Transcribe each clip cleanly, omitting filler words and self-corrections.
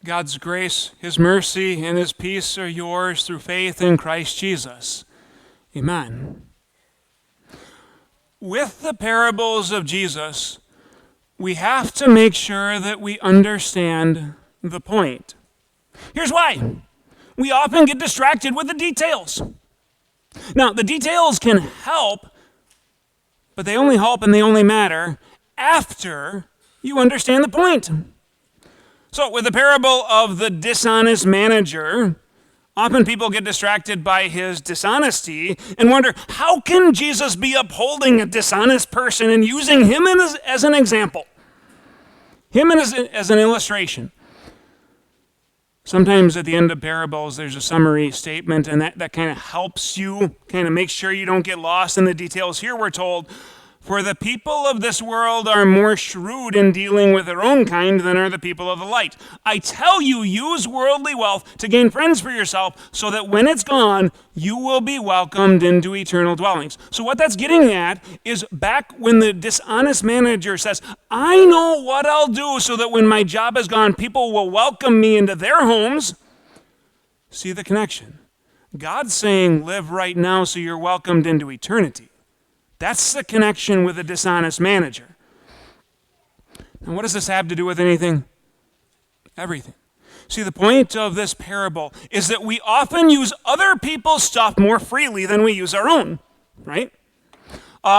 God's grace, His mercy, and His peace are yours through faith in Christ Jesus. Amen. With the parables of Jesus, we have to make sure that we understand the point. Here's why. We often get distracted with the details. Now, the details can help, but they only help and they only matter after you understand the point. So, with the parable of the dishonest manager, often people get distracted by his dishonesty and wonder, how can Jesus be upholding a dishonest person and using him as an example? Him as an illustration. Sometimes at the end of parables, there's a summary statement, and that kind of helps you kind of make sure you don't get lost in the details. Here we're told, for the people of this world are more shrewd in dealing with their own kind than are the people of the light. I tell you, use worldly wealth to gain friends for yourself, so that when it's gone, you will be welcomed into eternal dwellings. So what that's getting at is back when the dishonest manager says, I know what I'll do so that when my job is gone, people will welcome me into their homes. See the connection? God's saying, live right now so you're welcomed into eternity. That's the connection with a dishonest manager. Now, what does this have to do with anything? Everything. See, the point of this parable is that we often use other people's stuff more freely than we use our own, right?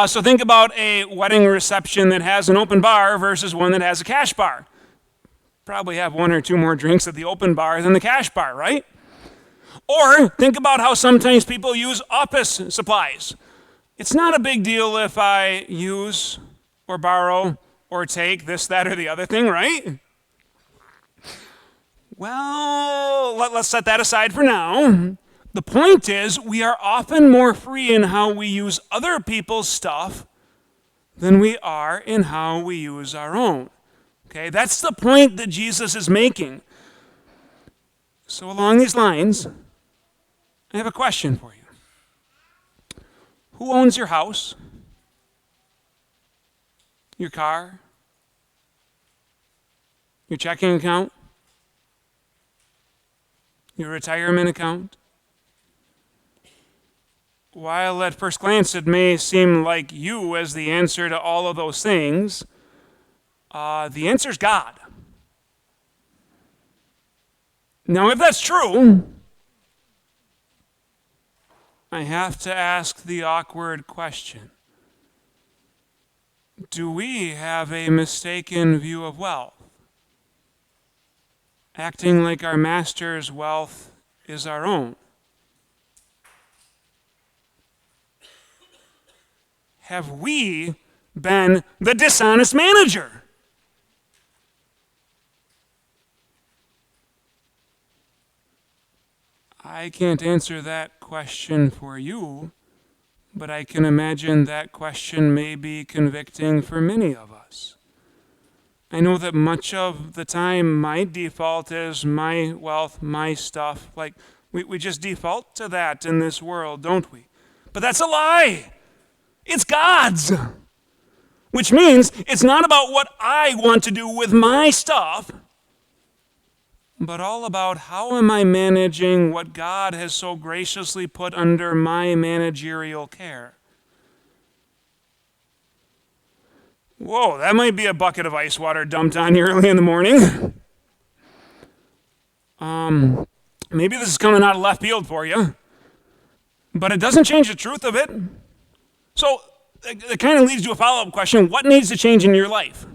So think about a wedding reception that has an open bar versus one that has a cash bar. Probably have one or two more drinks at the open bar than the cash bar, right? Or think about how sometimes people use office supplies. It's not a big deal if I use or borrow or take this, that, or the other thing, right? Well, let's set that aside for now. The point is, we are often more free in how we use other people's stuff than we are in how we use our own. Okay, that's the point that Jesus is making. So along these lines, I have a question for you. Who owns your house? Your car? Your checking account? Your retirement account? While at first glance it may seem like you as the answer to all of those things, the answer is God. Now, if that's true, I have to ask the awkward question. Do we have a mistaken view of wealth? Acting like our master's wealth is our own? Have we been the dishonest manager? I can't answer that question for you, but I can imagine that question may be convicting for many of us. I know that much of the time my default is my wealth, my stuff. Like, we just default to that in this world, don't we? But that's a lie. It's God's. Which means it's not about what I want to do with my stuff, but all about how am I managing what God has so graciously put under my managerial care. Whoa, that might be a bucket of ice water dumped on you early in the morning. Maybe this is coming out of left field for you, but it doesn't change the truth of it. So it kind of leads to a follow-up question. What needs to change in your life?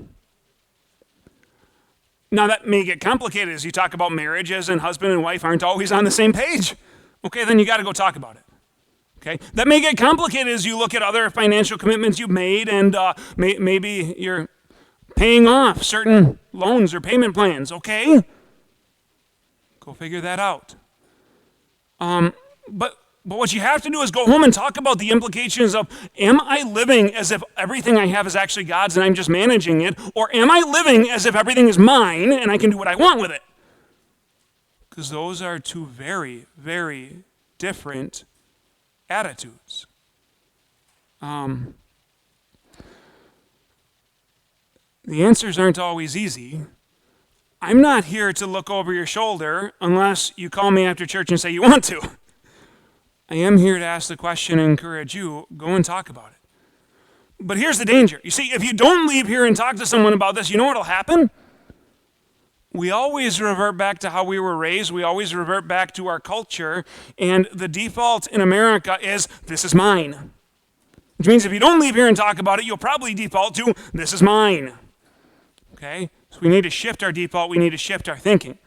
Now, that may get complicated as you talk about marriages and husband and wife aren't always on the same page. Okay, then you got to go talk about it. Okay, that may get complicated as you look at other financial commitments you've made and maybe you're paying off certain loans or payment plans. Okay, go figure that out. But what you have to do is go home and talk about the implications of, am I living as if everything I have is actually God's and I'm just managing it? Or am I living as if everything is mine and I can do what I want with it? Because those are two very, very different attitudes. The answers aren't always easy, I'm not here to look over your shoulder unless you call me after church and say you want to. I am here to ask the question and encourage you, go and talk about it. But here's the danger. You see, if you don't leave here and talk to someone about this, you know what'll happen? We always revert back to how we were raised. We always revert back to our culture. And the default in America is, this is mine. Which means if you don't leave here and talk about it, you'll probably default to, this is mine. Okay? So we need to shift our default. We need to shift our thinking.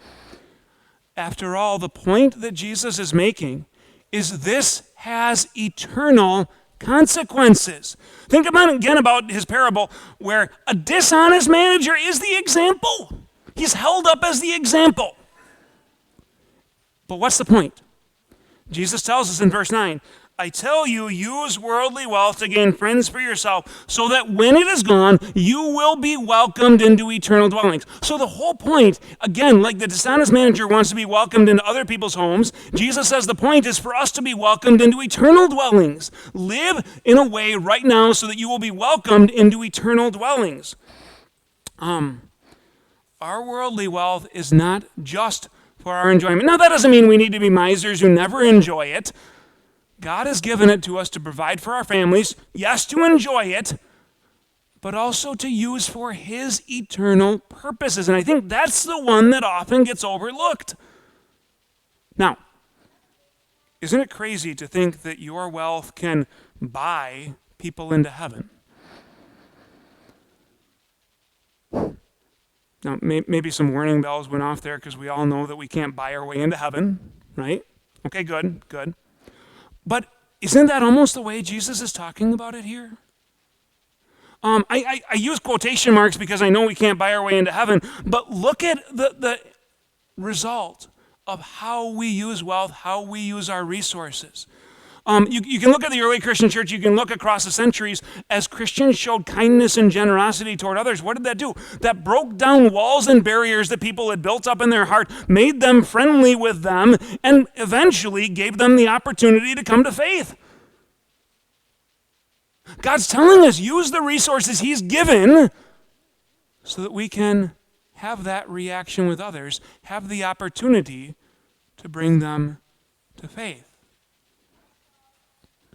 After all, the point that Jesus is making is this has eternal consequences. Think again about his parable where a dishonest manager is the example. He's held up as the example. But what's the point? Jesus tells us in verse 9, I tell you, use worldly wealth to gain friends for yourself, so that when it is gone, you will be welcomed into eternal dwellings. So the whole point, again, like the dishonest manager wants to be welcomed into other people's homes, Jesus says the point is for us to be welcomed into eternal dwellings. Live in a way right now so that you will be welcomed into eternal dwellings. Our worldly wealth is not just for our enjoyment. Now, that doesn't mean we need to be misers who never enjoy it. God has given it to us to provide for our families, yes, to enjoy it, but also to use for his eternal purposes. And I think that's the one that often gets overlooked. Now, isn't it crazy to think that your wealth can buy people into heaven? Now, maybe some warning bells went off there because we all know that we can't buy our way into heaven, right? Okay, good. But isn't that almost the way Jesus is talking about it here? I use quotation marks because I know we can't buy our way into heaven, but look at the result of how we use wealth, how we use our resources. You can look at the early Christian church, you can look across the centuries, as Christians showed kindness and generosity toward others. What did that do? That broke down walls and barriers that people had built up in their heart, made them friendly with them, and eventually gave them the opportunity to come to faith. God's telling us, use the resources he's given so that we can have that reaction with others, have the opportunity to bring them to faith.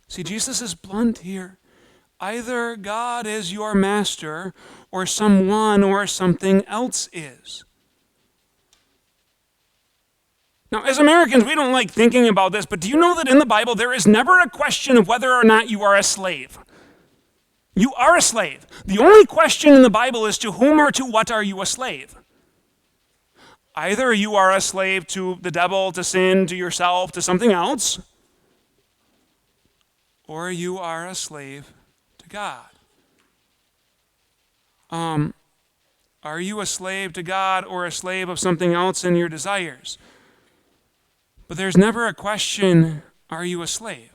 See, Jesus is blunt here. Either God is your master, or someone or something else is. Now, as Americans, we don't like thinking about this, but do you know that in the Bible there is never a question of whether or not you are a slave? You are a slave. The only question in the Bible is to whom or to what are you a slave? Either you are a slave to the devil, to sin, to yourself, to something else, or you are a slave to God. Are you a slave to God or a slave of something else in your desires? But there's never a question, are you a slave?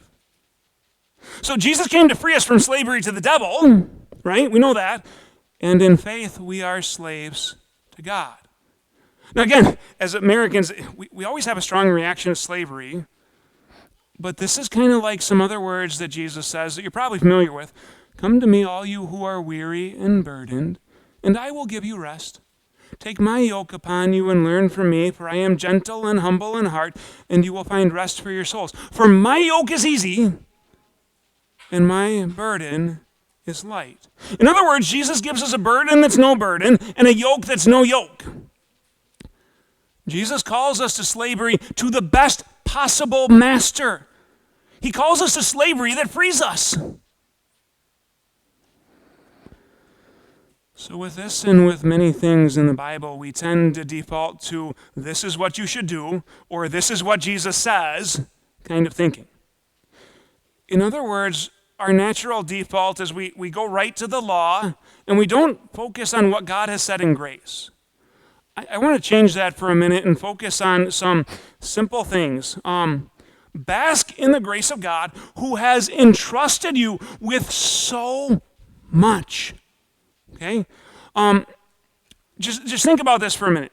So Jesus came to free us from slavery to the devil, right? We know that. And in faith, we are slaves to God. Now again, as Americans, we always have a strong reaction to slavery. But this is kind of like some other words that Jesus says that you're probably familiar with. Come to me, all you who are weary and burdened, and I will give you rest. Take my yoke upon you and learn from me, for I am gentle and humble in heart, and you will find rest for your souls. For my yoke is easy, and my burden is light. In other words, Jesus gives us a burden that's no burden, and a yoke that's no yoke. Jesus calls us to slavery to the best possible master. He calls us to slavery that frees us. So with this and with many things in the Bible, we tend to default to this is what you should do, or this is what Jesus says, kind of thinking. In other words, our natural default is we go right to the law, and we don't focus on what God has said in grace. I want to change that for a minute and focus on some simple things. Bask in the grace of God who has entrusted you with so much. Okay? Just think about this for a minute.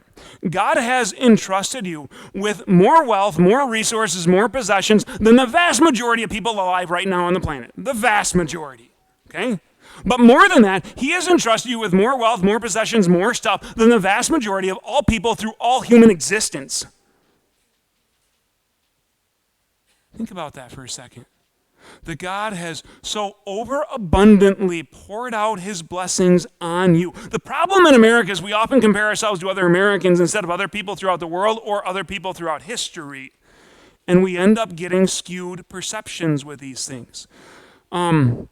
God has entrusted you with more wealth, more resources, more possessions than the vast majority of people alive right now on the planet. The vast majority. Okay? But more than that, he has entrusted you with more wealth, more possessions, more stuff than the vast majority of all people through all human existence. Think about that for a second. That God has so overabundantly poured out his blessings on you. The problem in America is we often compare ourselves to other Americans instead of other people throughout the world or other people throughout history. And we end up getting skewed perceptions with these things. Too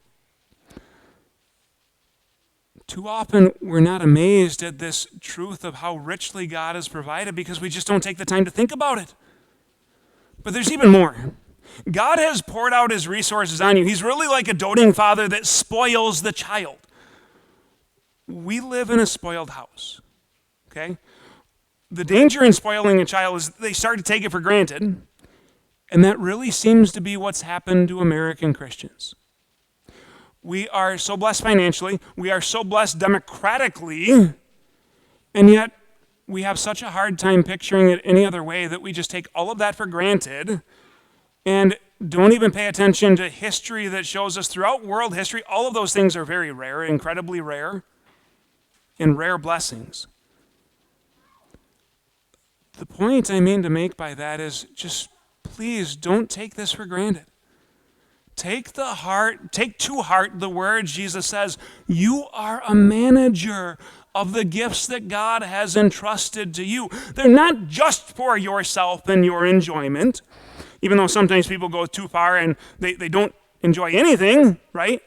often we're not amazed at this truth of how richly God has provided because we just don't take the time to think about it. But there's even more. God has poured out his resources on you. He's really like a doting father that spoils the child. We live in a spoiled house, okay? The danger in spoiling a child is they start to take it for granted, and that really seems to be what's happened to American Christians. We are so blessed financially, we are so blessed democratically, and yet we have such a hard time picturing it any other way that we just take all of that for granted and don't even pay attention to history that shows us throughout world history, all of those things are very rare, incredibly rare, and rare blessings. The point I mean to make by that is just please don't take this for granted. Take to heart the words Jesus says, you are a manager of the gifts that God has entrusted to you. They're not just for yourself and your enjoyment, even though sometimes people go too far and they don't enjoy anything, right?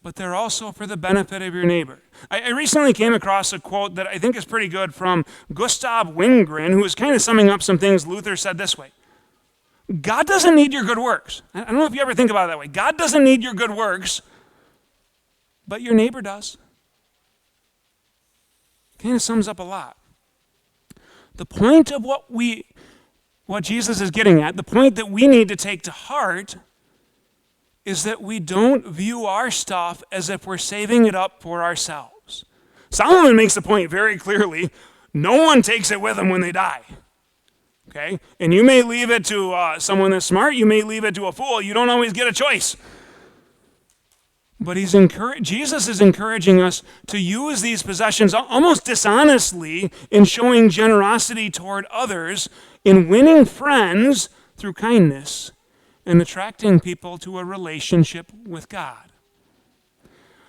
But they're also for the benefit of your neighbor. I recently came across a quote that I think is pretty good from Gustav Wingren, who is kind of summing up some things Luther said this way. God doesn't need your good works. I don't know if you ever think about it that way. God doesn't need your good works, but your neighbor does. Kind of sums up a lot. The point of what Jesus is getting at, the point that we need to take to heart is that we don't view our stuff as if we're saving it up for ourselves. Solomon makes the point very clearly, no one takes it with them when they die. Okay? And you may leave it to someone that's smart, you may leave it to a fool, you don't always get a choice. But Jesus is encouraging us to use these possessions almost dishonestly in showing generosity toward others, in winning friends through kindness, and attracting people to a relationship with God.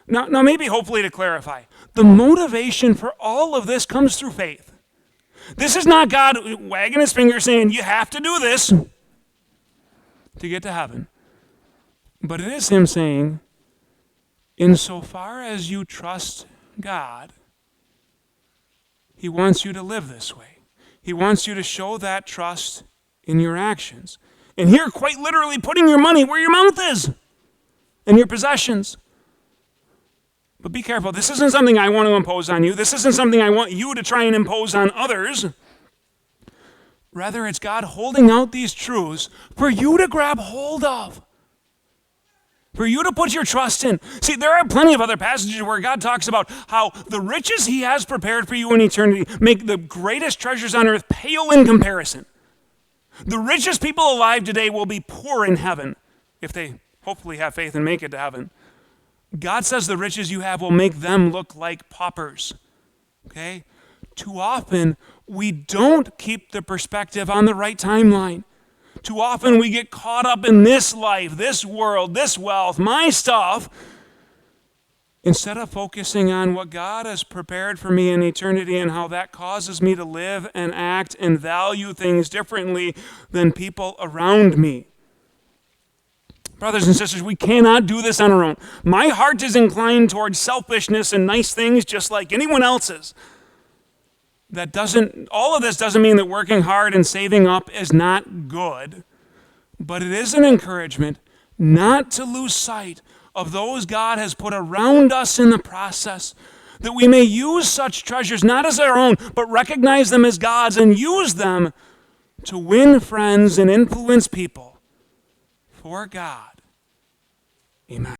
Now maybe hopefully to clarify, the motivation for all of this comes through faith. This is not God wagging his finger saying, you have to do this to get to heaven. But it is him saying, insofar as you trust God, he wants you to live this way. He wants you to show that trust in your actions. And here, quite literally, putting your money where your mouth is and your possessions. But be careful. This isn't something I want to impose on you. This isn't something I want you to try and impose on others. Rather, it's God holding out these truths for you to grab hold of, for you to put your trust in. See, there are plenty of other passages where God talks about how the riches he has prepared for you in eternity make the greatest treasures on earth pale in comparison. The richest people alive today will be poor in heaven if they hopefully have faith and make it to heaven. God says the riches you have will make them look like paupers. Okay? Too often, we don't keep the perspective on the right timeline. Too often, we get caught up in this life, this world, this wealth, my stuff, instead of focusing on what God has prepared for me in eternity and how that causes me to live and act and value things differently than people around me. Brothers and sisters, we cannot do this on our own. My heart is inclined towards selfishness and nice things just like anyone else's. All of this doesn't mean that working hard and saving up is not good, but it is an encouragement not to lose sight of those God has put around us in the process, that we may use such treasures not as our own, but recognize them as God's and use them to win friends and influence people for God. Amen.